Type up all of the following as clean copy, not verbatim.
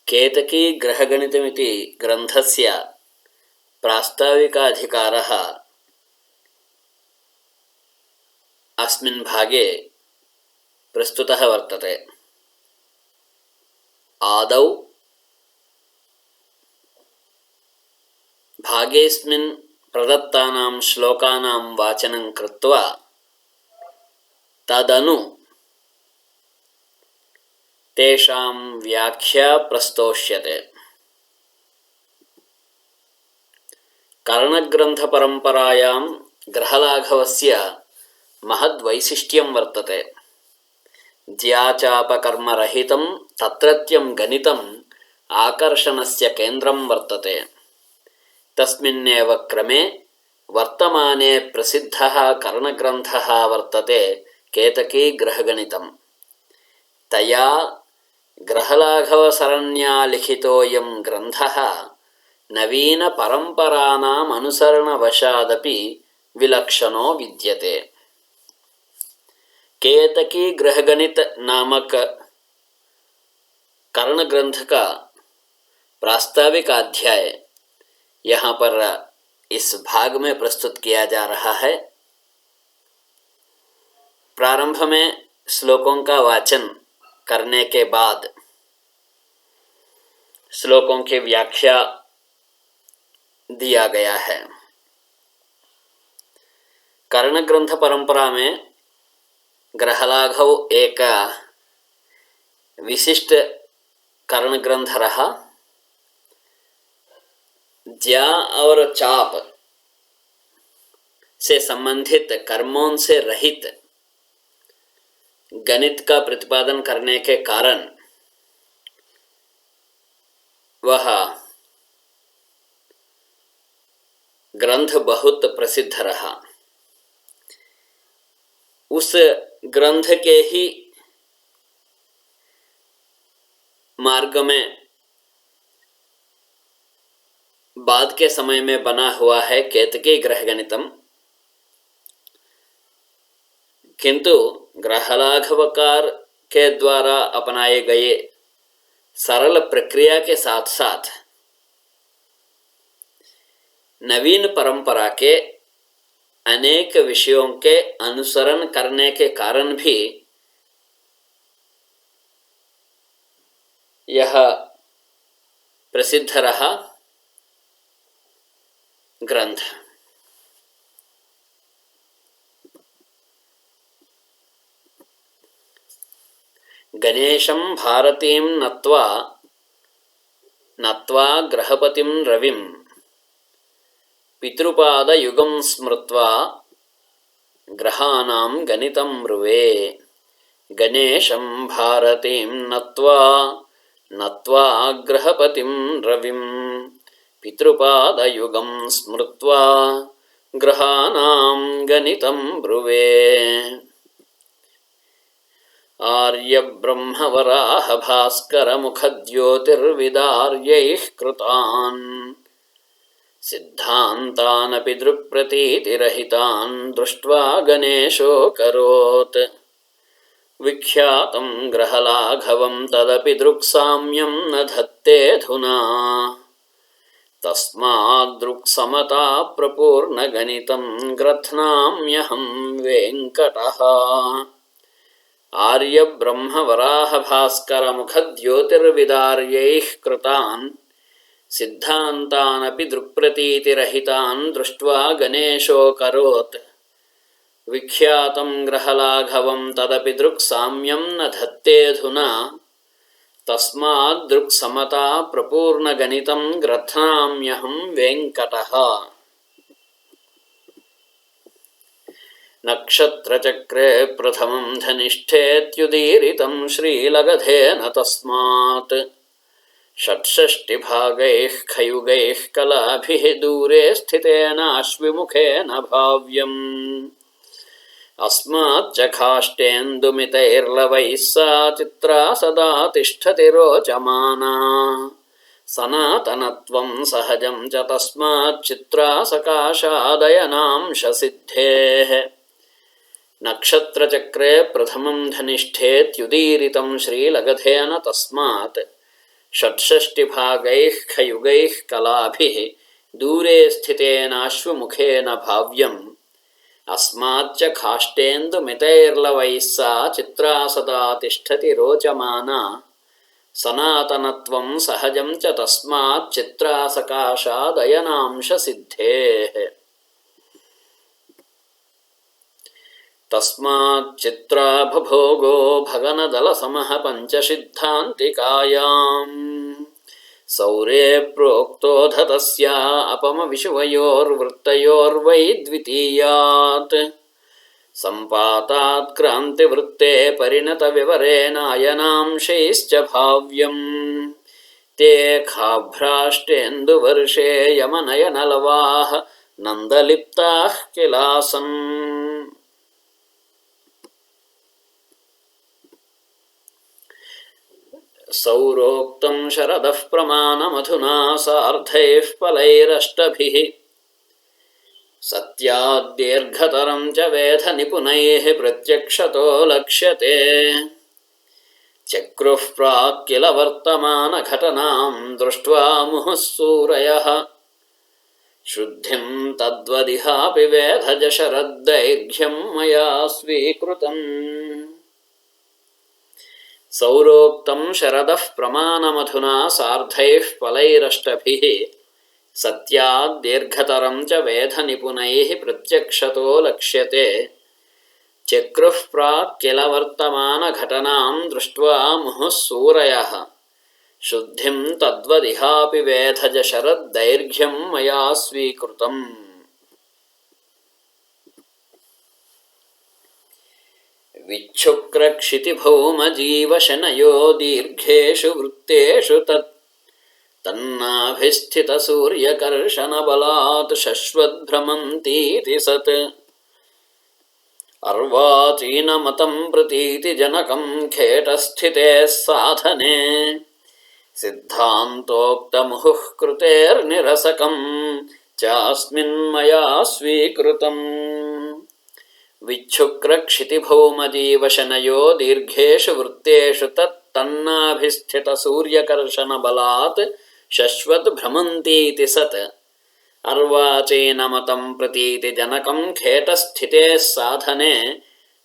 केतकी ग्रहगणितमिति ग्रन्थस्य प्रास्ताविकाधिकारः अस्मिन् भागे प्रस्तुतः वर्तते। आदौ भागेऽस्मिन् प्रदत्तानां श्लोकानां वाचनं कृत्वा तदनु तेषां व्याख्या प्रस्तोष्यते। कर्णग्रन्थपरम्परायां ग्रहलाघवस्य महद्वैशिष्ट्यं वर्तते। ज्याचापकर्मरहितं तत्रत्यं गणितम् आकर्षणस्य केन्द्रं वर्तते। तस्मिन्नेव क्रमे वर्तमाने प्रसिद्धः कर्णग्रन्थः वर्तते केतकी ग्रहगणितम्। तया ग्रहलाघवसरण्या लिखितोऽयं ग्रन्थः नवीनपरम्पराणाम् अनुसरणवशादपि विलक्षणो विद्यते। केतकी ग्रहगणित नामक कर्ण ग्रंथ का प्रास्ताविक अध्याय यहाँ पर इस भाग में प्रस्तुत किया जा रहा है। प्रारंभ में श्लोकों का वाचन करने के बाद श्लोकों की व्याख्या दिया गया है। कर्ण ग्रंथ परंपरा में ग्रहलाघव एक विशिष्ट कर्ण ग्रंथ रहा। ज्या और चाप से संबंधित कर्मों से रहित गणित का प्रतिपादन करने के कारण वह ग्रंथ बहुत प्रसिद्ध रहा। उस ग्रंथ के ही मार्ग में बाद के समय में बना हुआ है केतकी ग्रहगणितम। किंतु ग्रहलाघवकार के द्वारा अपनाए गए सरल प्रक्रिया के साथ साथ नवीन परंपरा के अनेक विषयों के अनुसरण करने के कारण भी यह प्रसिद्ध रहा ग्रंथ। गणेशं भारतीं नत्वा नत्वा ग्रहपतिं रविं पितृपादयुगं स्मृत्वा ग्रहाणां गणितं ब्रुवे। गणेशं भारतीं नत्वा नत्वा ग्रहपतिं रविं पितृपादयुगं स्मृत्वा ग्रहाणां गणितं ब्रुवे। आर्यब्रह्मवराह भास्करमुखज्योतिर्विदार्यैः कृतान् सिद्धान्तानपि दृक्प्रतीतिरहितान् दृष्ट्वा गणेशोऽकरोत्। विख्यातं ग्रहलाघवं तदपि दृक्साम्यं न धत्तेऽधुना तस्माद्दृक्समता प्रपूर्णगणितं ग्रथ्नाम्यहं वेङ्कटः। आर्यब्रह्मवराहभास्करमुखज्योतिर्विदार्यैः कृतान् सिद्धान्तानपि दृक्प्रतीतिरहितान् दृष्ट्वा गणेशोऽकरोत्। विख्यातं ग्रहलाघवं तदपि दृक्साम्यं न धत्तेऽधुना तस्माद्दृक्समता प्रपूर्णगणितं ग्रथ्नाम्यहं वेङ्कटः। नक्षत्रचक्रे प्रथमं धनिष्ठेत्युदीरितं श्रीलगधेन तस्मात् षट्षष्टिभागैः खयुगैः कलाभिः दूरे स्थितेन अश्विमुखेन भाव्यम्। अस्माच्च काष्ठेन्दुमितैर्लवैः सा चित्रा सदा तिष्ठति रोचमाना। सनातनत्वं सहजं च तस्माच्चित्रा सकाशादयनांशसिद्धेः। नक्षत्रचक्रे प्रथमं धनिष्ठेत्युदीरितं श्रीलगधेन तस्मात् षट्षष्टिभागैः खयुगैः कलाभिः दूरे स्थितेनाश्वमुखेन भाव्यम् अस्माच्च खाष्टेन्दुमितैर्लवैः सा चित्रा सदा तिष्ठति रोचमाना सनातनत्वं सहजं च तस्मात् चित्रासकाशादयनांशसिद्धेः तस्मात् चित्राभभोगो भगनदलसमः पञ्चसिद्धान्तिकायाम् सौरे प्रोक्तोऽध तस्या अपमविषुवयोर्वृत्तयोर्वै द्वितीयात् सम्पातात् क्रान्तिवृत्ते परिणतविवरेणायनांशैश्च भाव्यम् ते खाभ्राष्टेन्दुवर्षे यमनयनलवाः नन्दलिप्ताः किलासन् सौरोक्तं शरदः प्रमाणमधुना सार्धैः फलैरष्टभिः सत्याद्दीर्घतरं च वेधनिपुणैः प्रत्यक्षतो लक्ष्यते चक्रुः प्राक् किल वर्तमानघटनां दृष्ट्वा मुहुः सूरयः शुद्धिं तद्वदिहापि वेधजशरद्दैर्घ्यं मया स्वीकृतम् सौरोक्तं शरदः प्रमाणमधुना सार्धैः फलैरष्टभिः सत्याद्दीर्घतरं च वेधनिपुणैः प्रत्यक्षतो लक्ष्यते चक्रुः प्राक् किल वर्तमानघटनां दृष्ट्वा मुहुः सूरयः शुद्धिं तद्वदिहापि वेधजशरद्दैर्घ्यं मया स्वीकृतम् विच्छुक्रक्षितिभौमजीवशनयो दीर्घेषु वृत्तेषु तन्नाभिस्थितसूर्यकर्षणबलात् शश्वद्भ्रमन्तीति सत् अर्वाचीनमतं प्रतीतिजनकं खेटस्थितेः साधने सिद्धान्तोक्तमुहुः कृतेर्निरसकं चास्मिन्मया स्वीकृतम् विच्छुक्रक्षितिभौमजीवशनयो दीर्घेषु वृत्तेषु तन्नाभिस्थितसूर्यकर्षणबलात् शश्वद्भ्रमन्तीति सत् अर्वाचीनमतं प्रतीतिजनकं खेटस्थितेः साधने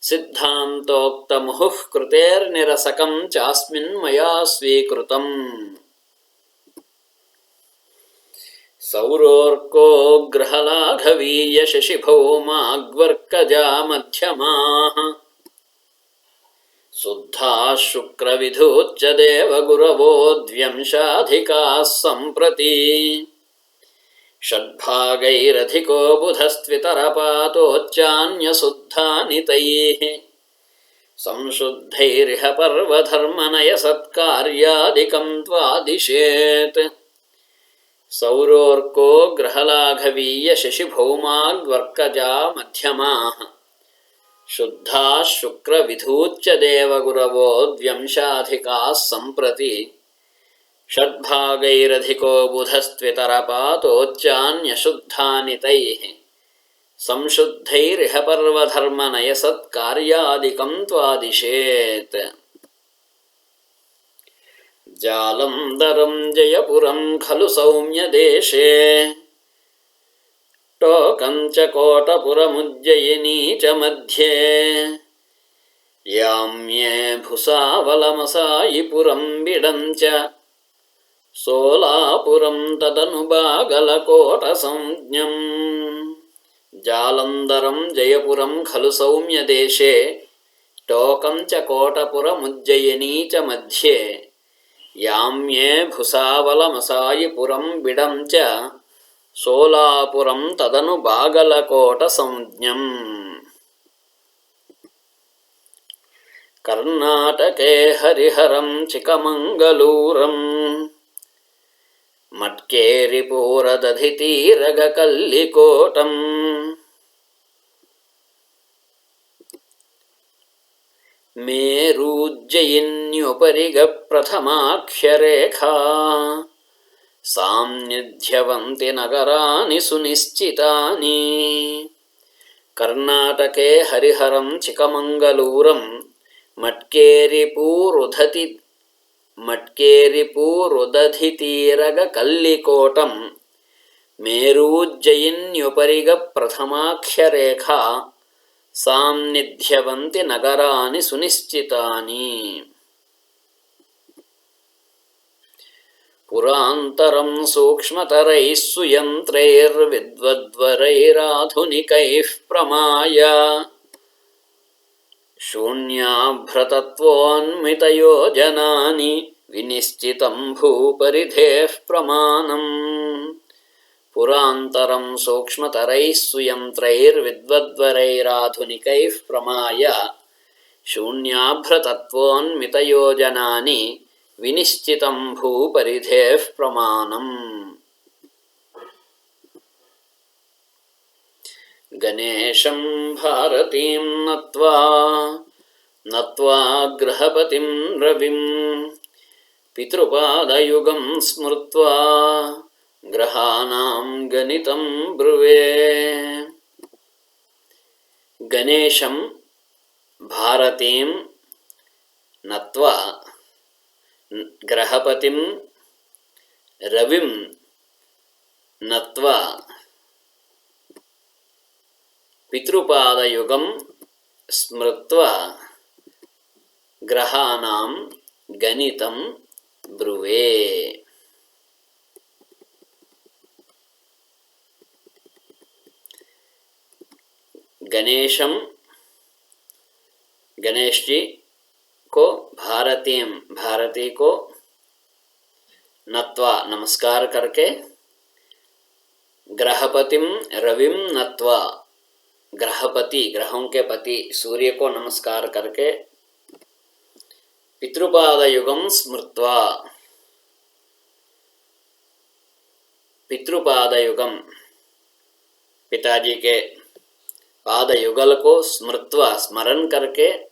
सिद्धान्तोक्तमुहुः कृतेर्निरसकं चास्मिन्मया स्वीकृतम् सौरोर्को ग्रहलाघवीय शशिभौमाग्वर्कजा मध्यमाः शुद्धाः शुक्रविधूच्च देवगुरवो द्व्यंशाधिकाः सम्प्रति षड्भागैरधिको बुधस्त्वितरपातोच्चान्यशुद्धानि तैः संशुद्धैरिह पर्वधर्मनयसत्कार्यादिकं त्वादिशेत् सौरोर्को ग्रहलाघवीय शशिभौमाग्वर्कजा मध्यमाः शुद्धाः शुक्रविधूच्च देवगुरवो द्व्यंशाधिकाः सम्प्रति षड्भागैरधिको बुधस्त्वितरपातोच्चान्यशुद्धानि तैः संशुद्धैरिह पर्वधर्मनयसत्कार्यादिकं त्वादिशेत् जालन्धरं जयपुरं खलु सौम्यदेशे टोकं च कोटपुरमुज्जयिनी च मध्ये याम्ये भुसावलमसायिपुरं बिडं च सोलापुरं तदनु बागलकोटसंज्ञम् जालन्धरं जयपुरं खलु सौम्यदेशे टोकं च कोटपुरमुज्जयिनी च मध्ये याम्ये भुसावलमसायिपुरं बिडं च सोलापुरं तदनु बागलकोटसंज्ञम् कर्नाटके हरिहरं चिकमंगलूरं मट्केरिपूरदधितीरगकल्लिकोटं मेरूज्जयिन्युपरिगप्रथमाख्यरेखा साम्निध्यवन्ति नगराणि सुनिश्चितानि कर्नाटके हरिहरं चिकमंगलूरं मट्केरिपूरुदधितीरगकल्लिकोटं मेरूज्जयिन्युपरिगप्रथमाख्यरेखा सान्निध्यवन्ति नगराणि सुनिश्चितानि। पुरान्तरं सूक्ष्मतरैः सुयन्त्रैर्विद्वद्वरैराधुनिकैः प्रमाय शून्याभ्रतत्वोन्मितयोजनानि विनिश्चितं भूपरिधेः प्रमाणम्। पुरान्तरं सूक्ष्मतरैः सुयन्त्रैर्विद्वद्वरैराधुनिकैः प्रमाय शून्याभ्रतत्वोन्मितयोजनानि विनिश्चितं भूपरिधेः प्रमाणम्। गणेशं भारतीं नत्वा गृहपतिं रविं पितृपादयुगं स्मृत्वा ग्रहाणां गणितं ब्रुवे। गणेशं भारतीं नत्वा ग्रहपतिं रविं नत्वा पितृपादयुगं स्मृत्वा ग्रहाणां गणितं ब्रुवे। गणेशम गणेश जी को भारती को नत्वा नमस्कार करके, ग्रहपतिम रविम नत्वा ग्रहपति ग्रहों के पति सूर्य को नमस्कार करके, पितृपादयुगम स्मृत्वा पितृपादयुगम पिताजी के पादयुगल को स्मृत्वा स्मरण करके,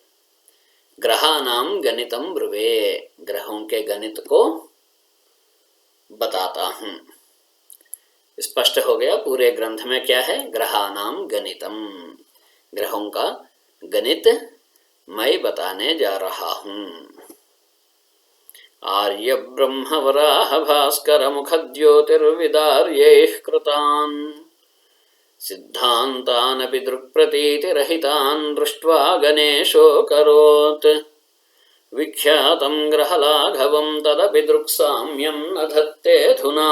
ग्रहानाम गणितम ब्रुवे ग्रहों के गणित को बताता हूँ। स्पष्ट हो गया पूरे ग्रंथ में क्या है, ग्रहानाम गणितम ग्रहों का गणित मैं बताने जा रहा हूँ। आर्य ब्रह्म वराह भास्कर मुख ज्योतिर्विदार्यैः कृतान् सिद्धान्तानपि दृक्प्रतीतिरहितान् दृष्ट्वा गणेशो करोत् विख्यातं ग्रहलाघवं तदपि दृक्साम्यं न धत्तेऽधुना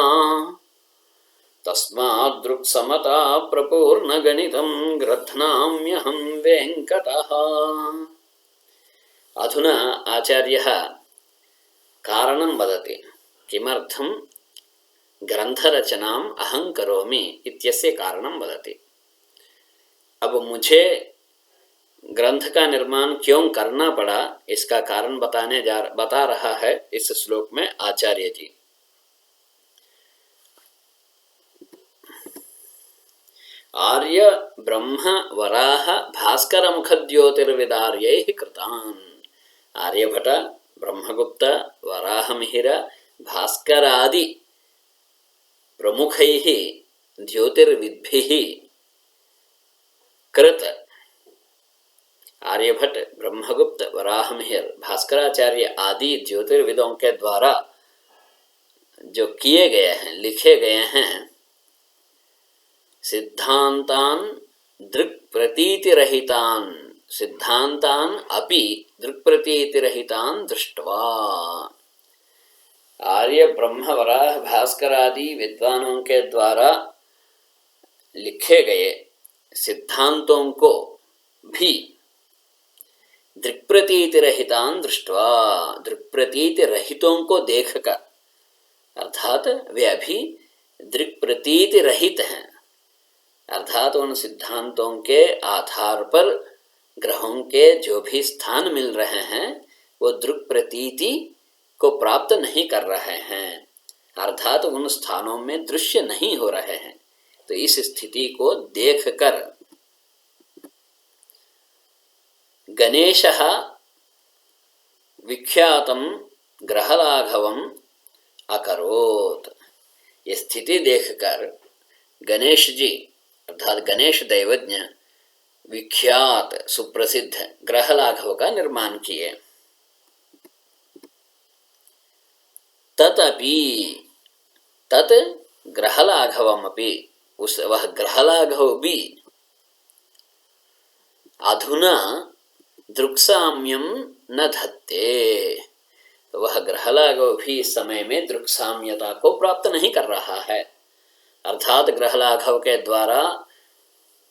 तस्माद् दृक्समता प्रपूर्णगणितं ग्रध्नाम्यहं वेङ्कटः। अधुना आचार्यः कारणं वदति, किमर्थं ग्रंथरचनाम् अहं करोमि इत्यस्य कारणं वदति। अब मुझे ग्रंथ का निर्माण क्यों करना पड़ा, इसका कारण बता रहा है इस श्लोक में आचार्य जी। आर्य ब्रह्म वराह भास्कर मुख ज्योतिर्विदार्यैः कृतान्। आर्यभट, ब्रह्मगुप्त, वराहमिहिर, भास्करादि प्रमुखैः ज्योतिर्विद्भिः कृत। आर्यभट्ट, ब्रह्मगुप्त, वराहमिहिर, भास्कराचार्य आदि ज्योतिर्विदों के द्वारा जो किए गए हैं, लिखे गए हैं, सिद्धांतान दृक्प्रतीतिरहितान सिद्धांतान अपि दृक्प्रतीतिरहितान दृष्ट्वा। आर्य ब्रह्म वराह भास्कर आदि विद्वानों के द्वारा लिखे गए सिद्धांतों को भी दृक्प्रतीतिरहितान दृष्ट्वा, दृक्प्रतीतिरहितों को देखकर, अर्थात वे अभी दृक्प्रतीतिरहित हैं, अर्थात उन सिद्धांतों के आधार पर ग्रहों के जो भी स्थान मिल रहे हैं वो दृक्प्रतीति को प्राप्त नहीं कर रहे हैं, अर्थात उन स्थानों में दृश्य नहीं हो रहे हैं। तो इस स्थिति को देखकर गणेशः विख्यातं ग्रहलाघवम् अकरोत्। ये स्थिति देखकर गणेश जी अर्थात गणेश दैवज्ञ विख्यात सुप्रसिद्ध ग्रह लाघव का निर्माण किए। तदपि तत् ग्रहलाघवमपि, उस वह ग्रहलाघव भी अधुना दृक्साम्यम न धत्ते, वह ग्रहलाघव भी इस समय में दृक्साम्यता को प्राप्त नहीं कर रहा है। अर्थात ग्रहलाघव के द्वारा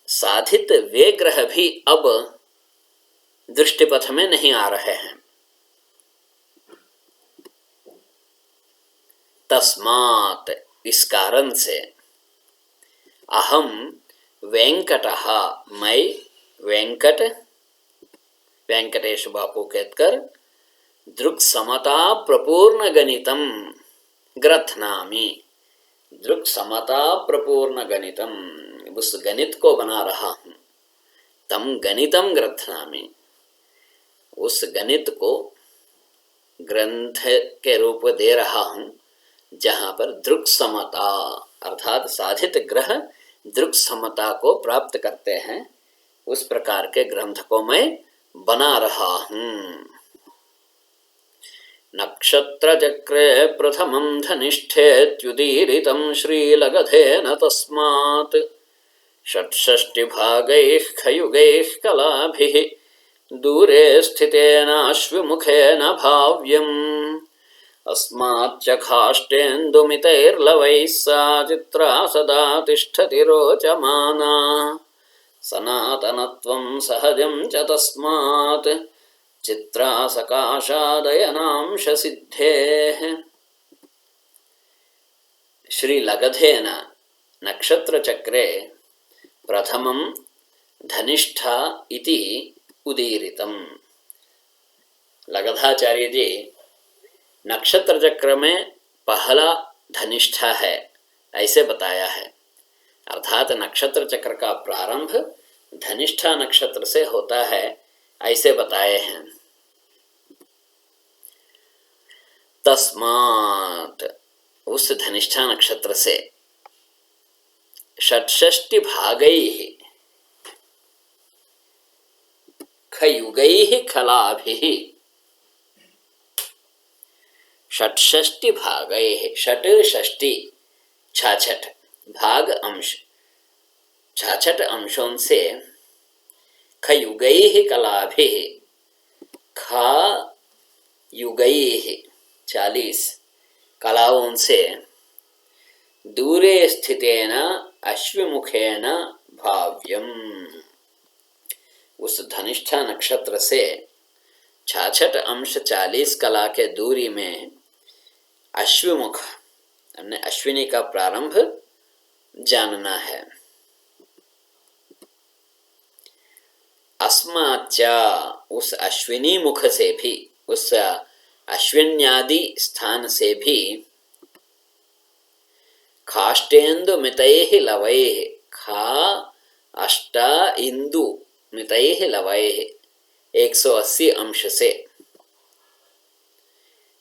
साधित वे ग्रह भी अब दृष्टिपथ में नहीं आ रहे हैं। तस्मात् इस कारण से अहम वेंकटः, मैं वेंकट, वेंकटेश बापू कहकर दृक् समता प्रपूर्ण गणितम ग्रथनामि, दृक् समता प्रपूर्ण गणितम, उस गणित को बना रहा हूँ। तम गणितम ग्रथनामि, उस गणित को ग्रंथ के रूप दे रहा हूँ जहाँ पर दृक् समता अर्थात साधित ग्रह दृक् समता को प्राप्त करते हैं, उस प्रकार के ग्रंथ को मैं बना रहा हूँ। नक्षत्र चक्रे प्रथमं धनिष्ठेत्युदीरितं श्रीलगधेन तस्मात् षट्षष्टिभागैः खयुगैः कलाभिः दूरे स्थितेनाश्वमुखेन भाव्यम् अस्माच्च खाष्टेन्दुमितैर्लवैः सा चित्रा सदा तिष्ठति रोचमाना सनातनत्वं सहजं च तस्मात् चित्रा सकाशादयनांश सिद्धेः। श्री लगधेन नक्षत्र चक्रे प्रथमं धनिष्ठा इति उदीरितम्। लगधाचार्य जी नक्षत्र चक्र में पहला धनिष्ठा है ऐसे बताया है। अर्थात नक्षत्र चक्र का प्रारंभ धनिष्ठा नक्षत्र से होता है ऐसे बताए हैं। तस्मात् उस धनिष्ठा नक्षत्र से षट्षष्टि भागैः खयुगैः खलाभिः, षट्षष्टि भागैः, षट् षष्टि 66 भाग अंश, 66 अंशों से खयुगैः कलाभिः, खा युगैः 40 कलाओं से दूरे स्थितेन अश्वमुखेन भाव्यम, उस धनिष्ठा नक्षत्र से 66 अंश 40 कला के दूरी में अश्वमुख हमने अश्विनी का प्रारंभ जानना है। अस्माच्चा उस अश्विनी मुख से भी, उस अश्विन्यादि स्थान से भी खाष्टेन्दु मितैः लवैः, खा अष्टा इंदु मितैः लवैः 180 अंश से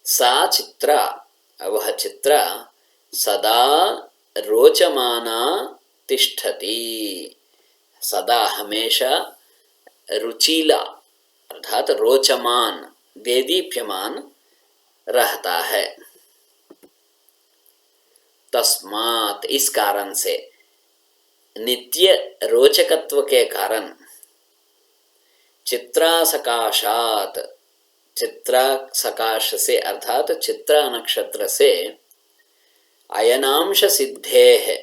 सा चित्रा, वह चित्रा सदा रोचमाना तिष्ठति, सदा हमेशा रुचिला अर्थात रोचमान देदीप्यमान रहता है। तस्मात् इस कारण से, नित्य रोचकत्व के कारण, चित्रा सकाशात, चित्रा सकाश से अर्थात चित्रा नक्षत्र से अयनांश सिद्धे है,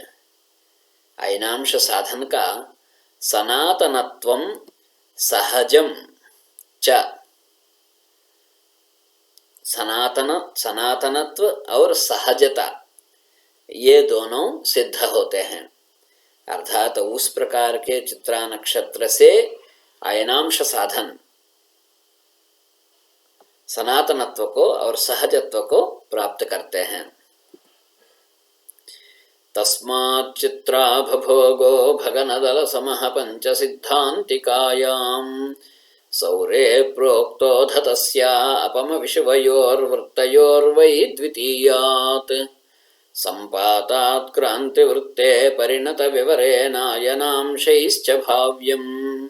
अयनांश साधन का सनातनत्वं सहजम च, सनातनत्व और सहजता ये दोनों सिद्ध होते हैं। अर्थात उस प्रकार के चित्रा नक्षत्र से अयनांश साधन सनातनत्व को और सहजत्व को प्राप्त करते हैं। तस्मात् चित्रा भभोगो भगनदल समः पंच सिद्धांतिकायां सौरे प्रोक्तो धतस्या अपम विषवयोर्वृत्तयोर्वै द्वितीयात् संपातात् क्रांतिवृत्ते परिणत विवरे नायनांशैश्च भाव्यम्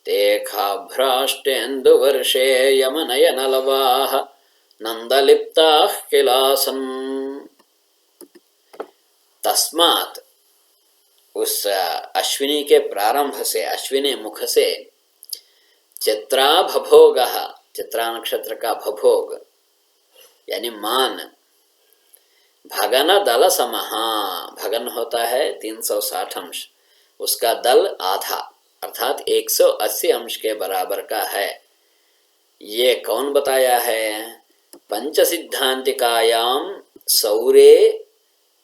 ते खाभ्राष्टेन्दुवर्षे यमनयनलवाः नन्दलिप्ताः किलासन्। तस्मात् उस अश्विनी के प्रारंभ से, अश्विनी मुख से चित्रा भभोग, चित्रा नक्षत्र का भभोग यानी मान, भगन दल समहा, भगन होता है 360 अंश, उसका दल आधा अर्थात 180 अंश के बराबर का है। ये कौन बताया है? पंच सिद्धांतिकायाम सौरे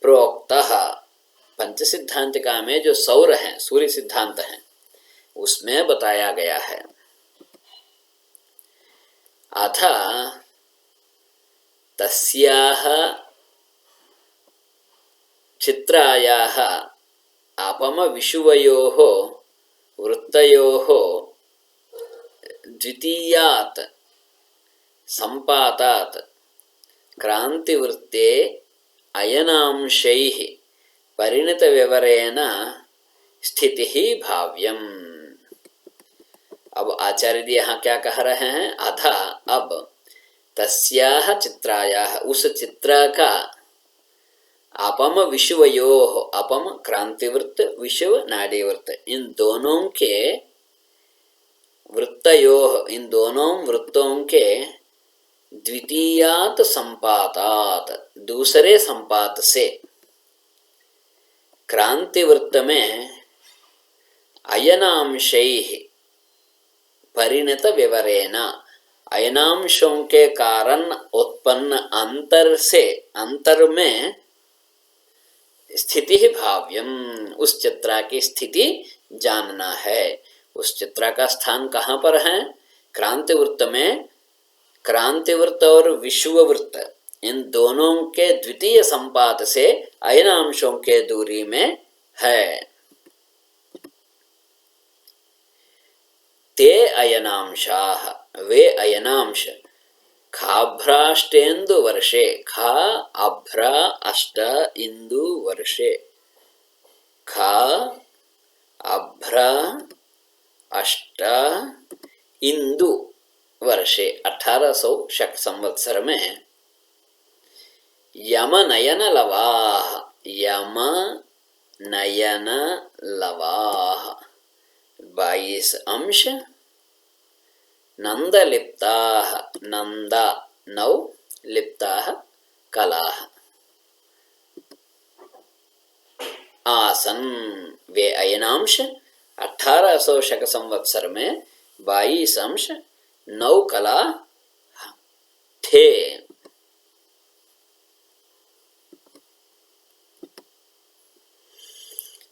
प्रोक्तः, पंच सिद्धांतिका में जो सौर हैं, सूर्य सिद्धांत हैं, उसमें बताया गया है। अथ तस्याः चित्रायाः आपम विषुवयोः वृत्तयोः द्वितीयात् संपातात् क्रांतिवृत्ते अयनांशैः परिणतविवरेण स्थितिः भाव्यम्। अब आचार्य जी यहाँ क्या कह रहे हैं? अथा अब तस्याः चित्रायाः, उस चित्रा का, अपम विषुवयोः, अपम क्रांतिवृत्त, विषुव नाड़ीवृत्त, इन दोनों के वृत्तयोः, इन दोनों वृत्तों के द्वितीयात् संपातात्, दूसरे संपात से, क्रांतिवृत्त में अयनांशैः परिणत विवरेण, अयनांशों के कारण उत्पन्न अंतर से, अंतर में स्थिति भाव्यम, उस चित्रा की स्थिति जानना है। उस चित्रा का स्थान कहाँ पर है? क्रांतिवृत्त में, क्रांतिवृत्त और विषुववृत्त इन दोनों के द्वितीय संपात से अयनांशों के दूरी में है। ते अयनांशाः, वे अयनांश, खाभ्राष्टेन्दु वर्षे, खा अभ्र अष्ट इंदु वर्षे, खा अभ्र अष्ट इंदु वर्षे 1800 शक संवत्सर में यम नयन लवाः, यम नयन लवाः 22 अंश, नंदलिप्ताः, नंदा 9, लिप्ताः कलाः आसन, वे अयनांश 1800 शक संवत्सर में 22 अंश 9 कला थे।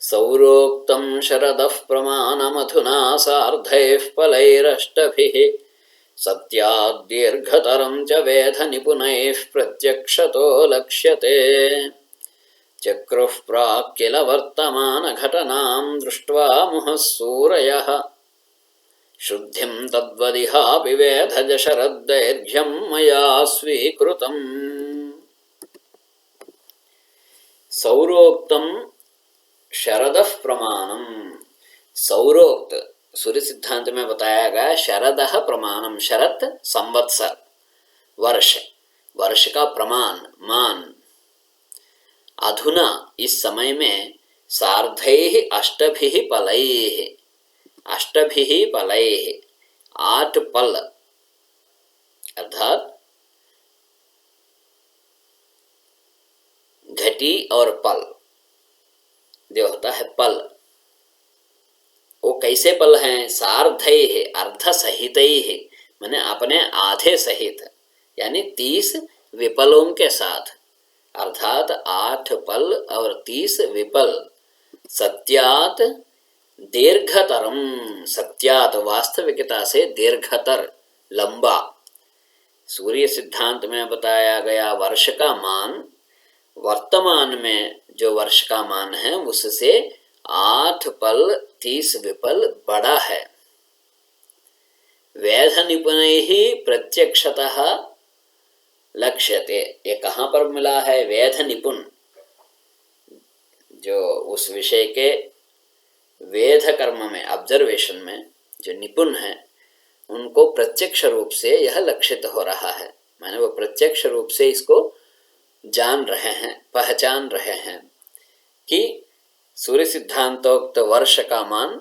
सौरोक्तं शरदः प्रमाणमधुना सार्धैः फलैरष्टभिः सत्याद्दीर्घतरं च वेधनिपुणैः प्रत्यक्षतो लक्ष्यते। चक्रुः प्राक् किल वर्तमानघटनां दृष्ट्वा मुहुः सूरयः शुद्धिं तद्वदिहापि वेधज शरद्दैर्घ्यं मया स्वीकृतम्। सौरोक्तं शरदः प्रमाणम, सौरोक्त सूर्य सिद्धांत में बताया गया शरदः प्रमाणम, शरत संवत्सर, वर्ष, वर्ष का प्रमाण, मान, अधुना इस समय में सार्धैः अष्टभिः पलैः, अष्टभिः पलैः 8 पल अर्थात घटी और पल जो होता है पल, वो कैसे पल हैं? सार्धैः अर्ध सहितैः, माने अपने आधे सहित, यानी 30 विपलों के साथ, अर्थात 8 पल और 30 विपल। सत्यात दीर्घतरम, सत्यात वास्तविकता से दीर्घतर, लंबा। सूर्य सिद्धांत में बताया गया वर्ष का मान वर्तमान में जो वर्ष का मान है उससे 8 पल 30 विपल बड़ा है। वेध निपुणैः प्रत्यक्षतः लक्ष्यते, ये कहाँ पर मिला है? वेध निपुण, जो उस विषय के वेध कर्म में, ऑब्जर्वेशन में जो निपुण है उनको प्रत्यक्ष रूप से यह लक्षित हो रहा है, माने वो प्रत्यक्ष रूप से इसको जान रहे हैं, पहचान रहे हैं कि सूर्य सिद्धांतोक्त वर्ष का मान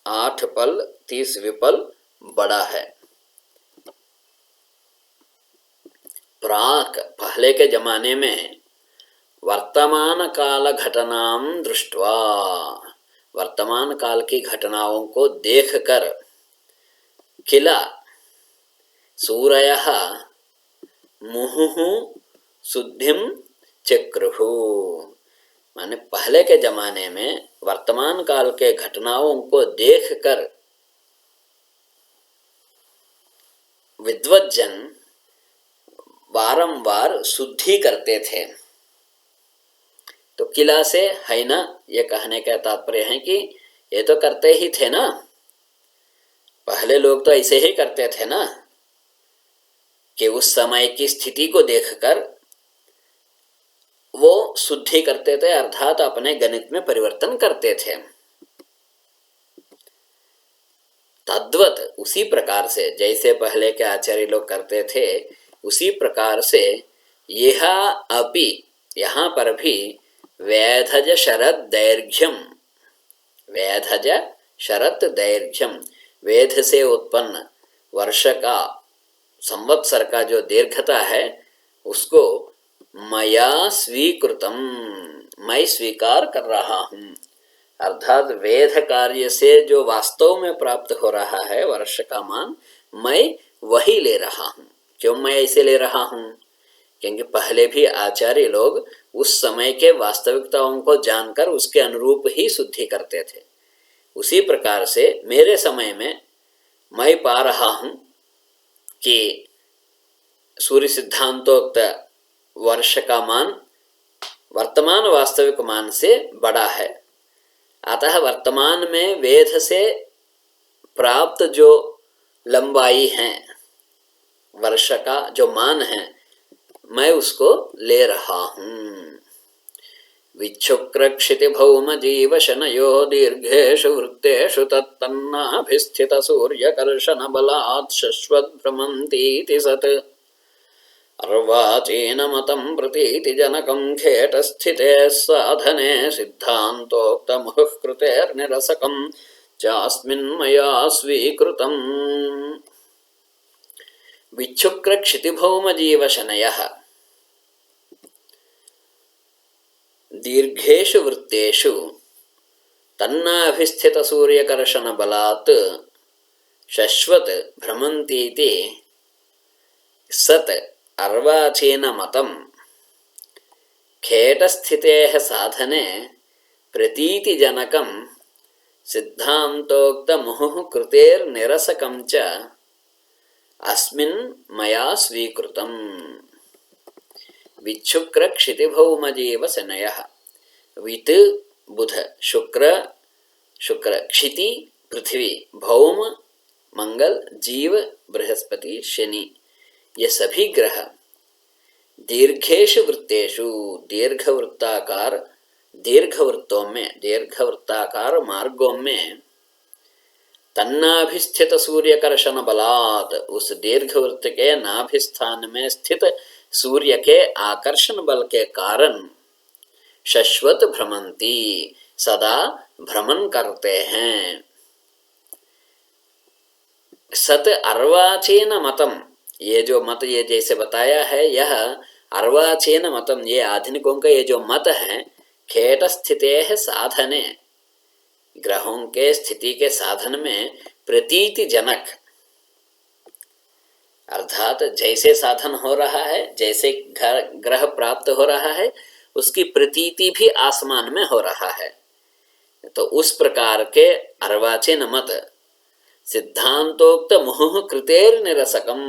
8 पल 30 विपल बड़ा है। प्राक पहले के जमाने में वर्तमान काल घटनाम दृष्ट्वा, वर्तमान काल की घटनाओं को देखकर किला सूरयः मुहुः शुद्धिम चक्रुः, माने पहले के जमाने में वर्तमान काल के घटनाओं को देखकर विद्वज्जन बारंबार शुद्धि करते थे। तो किला से है ना, ये कहने का तात्पर्य है कि ये तो करते ही थे ना, पहले लोग तो ऐसे ही करते थे ना, कि उस समय की स्थिति को देखकर वो शुद्धि करते थे, अर्थात अपने गणित में परिवर्तन करते थे। तद्वत उसी प्रकार से जैसे पहले के आचार्य लोग करते थे, उसी प्रकार से यह अपि, यहाँ पर भी वैधज शरद दैर्घ्यम, वैधज शरत दैर्घ्यम, वेद से उत्पन्न वर्ष का संवत्सर का जो दीर्घता है उसको मया स्वीकृतम, मैं स्वीकार कर रहा हूँ, अर्थात वेद कार्य से जो वास्तव में प्राप्त हो रहा है वर्ष का मान, मैं वही ले रहा हूँ। क्यों मैं ऐसे ले रहा हूँ? क्योंकि पहले भी आचार्य लोग उस समय के वास्तविकताओं को जानकर उसके अनुरूप ही शुद्धि करते थे। उसी प्रकार से मेरे समय में मैं पा रहा हूँ कि सूर्य सिद्धांतोक्त वर्ष का मान वर्तमान वास्तविक मान से बड़ा है, अतः वर्तमान में वेद से प्राप्त जो लंबाई है, वर्ष का जो मान है, मैं उसको ले रहा हूँ। विच्छुक्रक्षिति भौम जीव शनयो दीर्घेषु वृत्तेषु तत्तन्नाभिस्थित सूर्यकर्षण बलात् शश्वत् भ्रमन्तीति सत् अर्वाचीन मतं प्रतीति जनकं खेटस्थिते साधने सिद्धान्तोक्तमुहुः कृतेर्निरसकं चास्मिन्मया स्वीकृतम्। विच्छुक्र क्षितिभौम जीव शनयः दीर्घेषु वृत्तेषु तन्नाभिस्थित सूर्यकर्षण बलात् शश्वत् भ्रमन्तीति सत् अर्वाचीन मतं खेटस्थितेः साधने प्रतीतिजनकं सिद्धान्तोक्तमुहुः कृतेर्निरसकं च अस्मिन् मया स्वीकृतम्। विच्छुक्र क्षितिभौम जीव शनयः, वित् बुध, शुक्र शुक्र, क्षिति पृथ्वी, भौम मंगल, जीव बृहस्पति शनि, ये सभी ग्रह दीर्घेषु वृत्तेषु दीर्घवृत्ताकार दीर्घवृत्तों में दीर्घवृत्ताकार मार्गों में तन्नाभिस्थित सूर्यकर्षण बलात्, उस दीर्घवृत्त के नाभिस्थान में स्थित सूर्य के आकर्षण बल के कारण शश्वत भ्रमंती, सदा भ्रमण करते हैं। सत अर्वाचीन मतम, ये जो मत ये जैसे बताया है, यह अर्वाचीन मतम, ये आधुनिकों का ये जो मत है, खेट स्थिते है साधने, ग्रहों के स्थिति के साधन में प्रतीति जनक, अर्थात जैसे साधन हो रहा है, जैसे ग्रह प्राप्त हो रहा है, उसकी प्रतीति भी आसमान में हो रहा है। तो उस प्रकार के अर्वाचीन मत सिद्धांतोक्त मुहुः कृतेर निरसकम,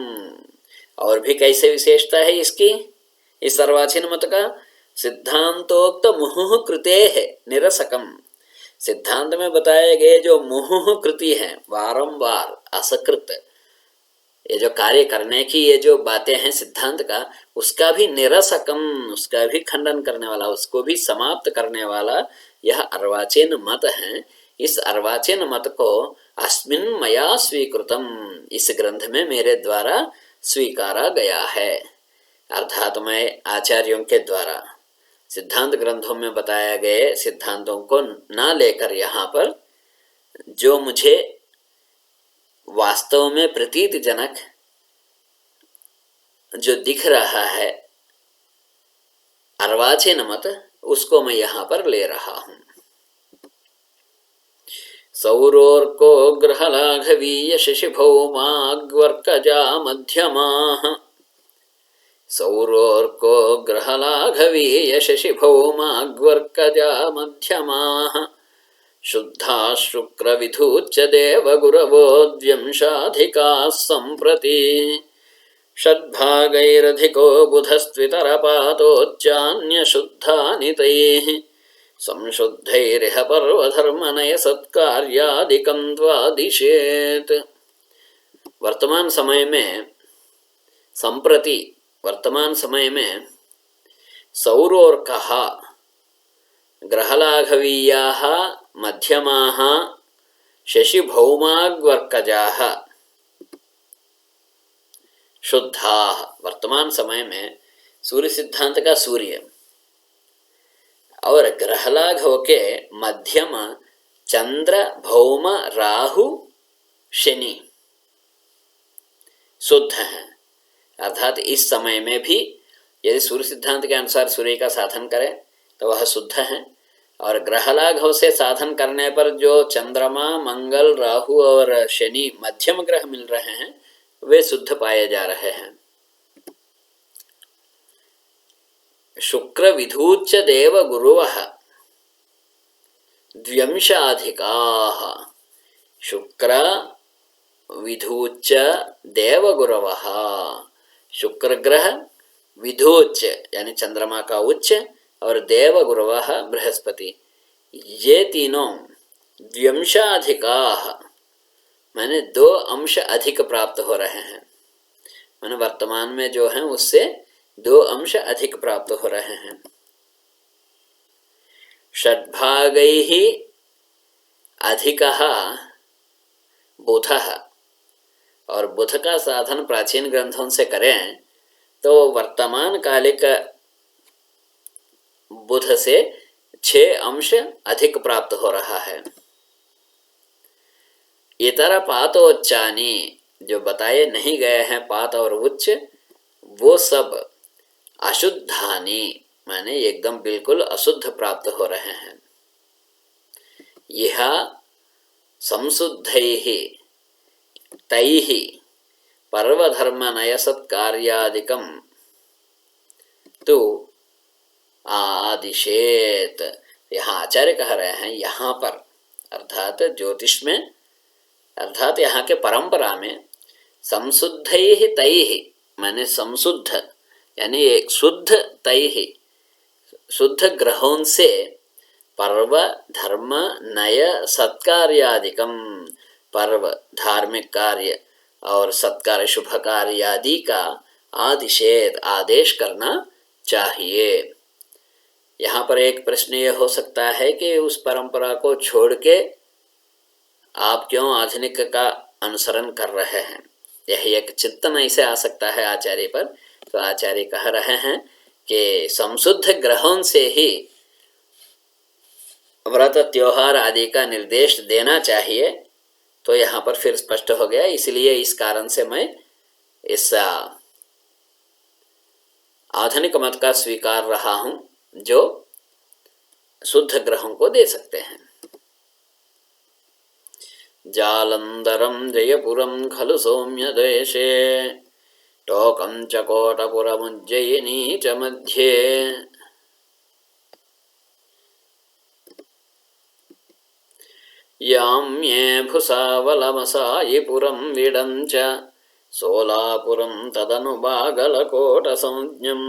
और भी कैसे विशेषता है इसकी, इस अर्वाचीन मत का, सिद्धांतोक्त मुहुः कृते है निरसकम, सिद्धांत में बताए गए जो मुहुः कृति है, बारंबार असकृत, ये जो कार्य करने की ये जो बातें हैं सिद्धांत का, उसका भी निरसकम, उसका भी खंडन करने वाला, उसको भी समाप्त करने वाला यह अर्वाचीन मत है। इस अर्वाचीन मत को अस्मिन् मया स्वीकृतम, इस ग्रंथ में मेरे द्वारा स्वीकारा गया है। अर्थात मैं आचार्यों के द्वारा सिद्धांत ग्रंथों में बताया गए सिद्धांतों को न लेकर यहाँ पर जो मुझे वास्तव में प्रतीतिजनक जो दिख रहा है अर्वाचीन मत, उसको मैं यहाँ पर ले रहा हूँ। सौरोर्को ग्रहलाघवीय शशिभौमाग्वर्कजा मध्यमाः, सौरोर्को ग्रहलाघवीय शशिभौमाग्वर्कजा मध्यमाः, शुद्धा शुक्रविधूच्च देवगुरवो द्व्यंशाधिकाः सम्प्रति, षड्भागैरधिको बुधस्त्वितरपातोच्चान्यशुद्धानि तैः, संशुद्धैरिह पर्वधर्मनय सत्कार्यादिकं द्वादिशेत्। वर्तमान समय में संप्रति वर्तमान समय में सौरोर्कः ग्रहलाघवीयाः मध्यमाः शशिभौमाग्वर्कजाः शुद्धाः। वर्तमान समय में सूर्य सिद्धांत का सूर्य और ग्रहलाघव के मध्यम चंद्र भौम राहु शनि शुद्ध हैं। अर्थात इस समय में भी यदि सूर्य सिद्धांत के अनुसार सूर्य का साधन करें तो वह शुद्ध है, और ग्रहलाघव से साधन करने पर जो चंद्रमा मंगल राहु और शनि मध्यम ग्रह मिल रहे हैं वे शुद्ध पाए जा रहे हैं। शुक्र विधूच्च देव गुरुवः द्व्यंशाधिकाः, शुक्र विधूच्च देव गुरवः, शुक्र ग्रह विधूच्च यानी चंद्रमा का उच्च और देव गुरवः बृहस्पति, ये तीनों द्व्यंशाधिकाः माने 2 अंश अधिक प्राप्त हो रहे हैं। माने वर्तमान में जो है उससे 2 अंश अधिक प्राप्त हो रहे हैं। षड्भागैः अधिकः बुधः, और बुध का साधन प्राचीन ग्रंथों से करें तो वर्तमान कालिक बुध से 6 अंश अधिक प्राप्त हो रहा है। इतर पातोच्चानी जो बताए नहीं गए हैं पात और उच्च, वो सब अशुद्धानी माने एकदम बिल्कुल अशुद्ध प्राप्त हो रहे हैं। यह संशुद्धैः तैः पर्वधर्मनय सत्कार्यादिकं तो आदिशेत। यहाँ आचार्य कह रहे हैं यहाँ पर अर्थात ज्योतिष में अर्थात यहाँ के परंपरा में संशुद्धैः तैः माने संशुद्ध यानी एक शुद्ध तैः शुद्ध ग्रहों से पर्व धर्म नय सत्कार्यादिकम, पर्व धार्मिक कार्य और सत्कार्य शुभ कार्य आदि का आदिशेत आदेश करना चाहिए। यहाँ पर एक प्रश्न ये हो सकता है कि उस परंपरा को छोड़ के आप क्यों आधुनिक का अनुसरण कर रहे हैं, यह एक चिंतन ऐसे आ सकता है आचार्य पर। तो आचार्य कह रहे हैं कि संशुद्ध ग्रहों से ही व्रत त्योहार आदि का निर्देश देना चाहिए। तो यहाँ पर फिर स्पष्ट हो गया, इसलिए इस कारण से मैं इस आधुनिक मत का स्वीकार रहा हूँ जो शुद्ध ग्रहों को दे सकते हैं। जालंधरम जयपुरम खलु सौम्य देशे टोकं च कोटपुरमुज्जयिनी च मध्ये याम्ये भुसावलमसायिपुरं विडं च सोलापुरं तदनु बागलकोटसंज्ञम्।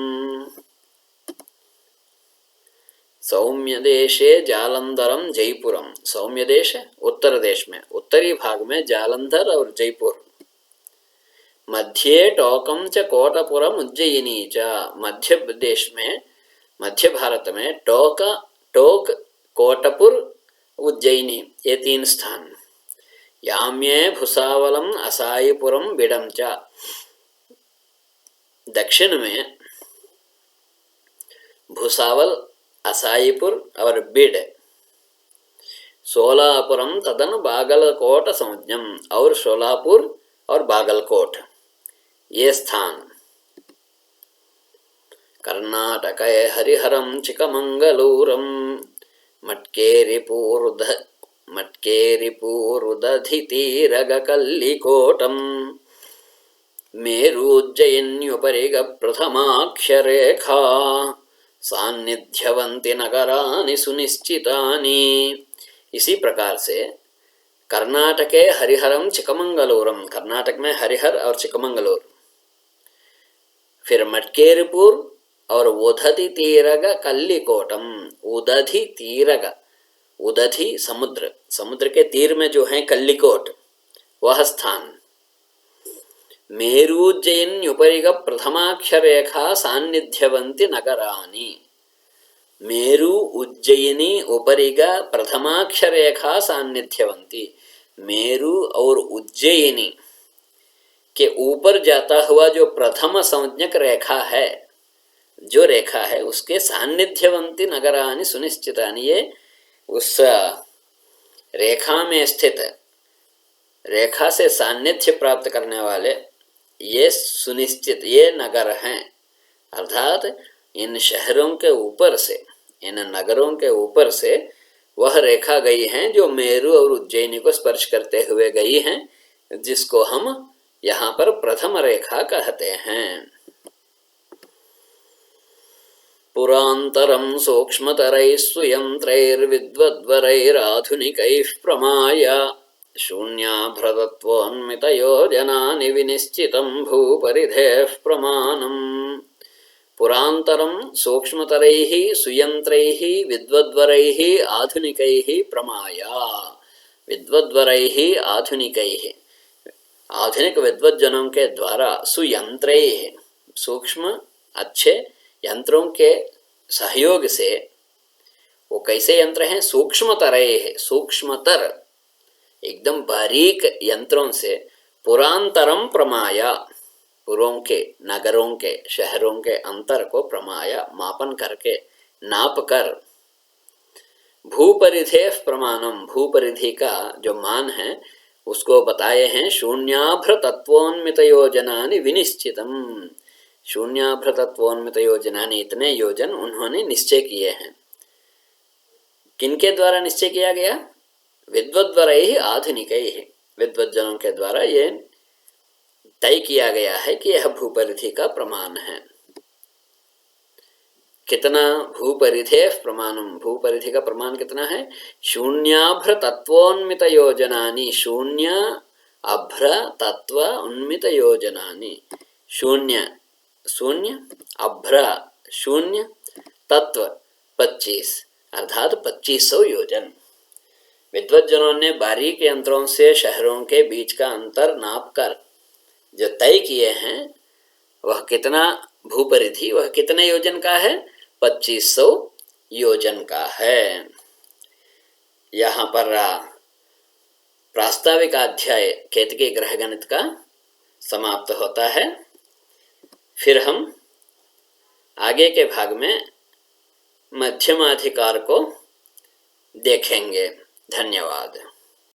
सौम्य देशे जालंधरम जयपुरम, सौम्य देश उत्तर देश में उत्तरी भाग में जालंधर और जयपुर, मध्य टोकम च कोटपुरम उज्जयिनी च, मध्य प्रदेश में मध्य भारत में टोक कोटपुर उज्जयिनी ये 3 स्थान। याम्ये भुसावलम असाईपुरम बिडम च। दक्षिण में भुसावल, असाईपुर और बिड, सोलापुरम तदन बागलकोट संज्ञम, और सोलापुर और बागलकोट ये स्थान। कर्नाटके हरिहरम चिकमंगलूरम मट्केरिपूरुदधितीरगकल्लिकोटम मेरुज्जयिन्युपरिग प्रथमाक्षरेखा सान्निध्यवन्ति नगरानि सुनिश्चितानि। इसी प्रकार से कर्नाटके हरिहरम चिकमंगलूरम, कर्नाटक में हरिहर और चिकमंगलूर, फिर मटकेरिपुर और उदधि तीरग कल्लिकोटम। उदधि तीरग, उदधि समुद्र, समुद्र के तीर में जो है कल्लिकोट वह स्थान। मेरुज्जयिन्युपरिग प्रथमाक्षरेखा सान्निध्यवन्ति नगरानि। मेरु उज्जयिनी उपरिग प्रथमाक्षरेखा सान्निध्यवन्ति, मेरु और उज्जयिनी के ऊपर जाता हुआ जो प्रथम संज्ञक रेखा है, जो रेखा है उसके सान्निध्यवंती नगरानि सुनिश्चितानि, ये उस रेखा में स्थित, रेखा से सान्निध्य प्राप्त करने वाले ये सुनिश्चित ये नगर हैं। अर्थात इन शहरों के ऊपर से, इन नगरों के ऊपर से वह रेखा गई है जो मेरु और उज्जैनी को स्पर्श करते हुए गई हैं, जिसको हम यहाँ पर प्रथम रेखा कहते हैं। पुरांतरम सूक्ष्मतरैः सुयंत्रैर्विद्वद्वरैराधुनिकैः प्रमाय शून्याभ्रतत्वोन्मितयोजनानि विनिश्चितं भूपरिधेः प्रमाणम्। पुरांतरम सूक्ष्मतरैः सुयंत्रैः विद्वद्वरैः आधुनिकैः प्रमाय। विद्वद्वरैः आधुनिकैः, आधुनिक विद्वज्जनों के द्वारा, सुयंत्रैः सूक्ष्म अच्छे यंत्रों के सहयोग से, वो कैसे यंत्र हैं? सूक्ष्मतरैः, सूक्ष्मतर एकदम बारीक यंत्रों से, पुरांतरम प्रमाया, पुरों के, नगरों के, शहरों के अंतर को प्रमाया मापन करके, नाप कर, भूपरिधेः प्रमाणम, भूपरिधि का जो मान है उसको बताए हैं। शून्याभ्र तत्वोन्मित योजनानि विनिश्चितम, शून्याभ्र तत्वोन्मित योजनानि, इतने योजन उन्होंने निश्चय किए हैं। किनके द्वारा निश्चय किया गया? विद्वद्वरैः आधुनिकैः, विद्वज्जनों के द्वारा ये तय किया गया है कि यह भूपरिधि का प्रमाण है। कितना? भूपरिधेः प्रमाणम, भूपरिधि का प्रमाण कितना है? शून्याभ्र तत्वोन्मित योजनानि, शून्य अभ्र तत्व उन्मित योजनानि, शून्य, शून्य अभ्र शून्य, तत्व 25, अर्थात 2500 योजन। विद्वज्जनों ने बारीक यंत्रों से शहरों के बीच का अंतर नाप कर जो तय किए हैं, वह कितना भूपरिधि, वह कितने योजन का है? 2500 योजन का है। यहाँ पर प्रास्ताविक अध्याय केतकी ग्रह गणित का समाप्त होता है। फिर हम आगे के भाग में मध्यमाधिकार को देखेंगे। धन्यवाद।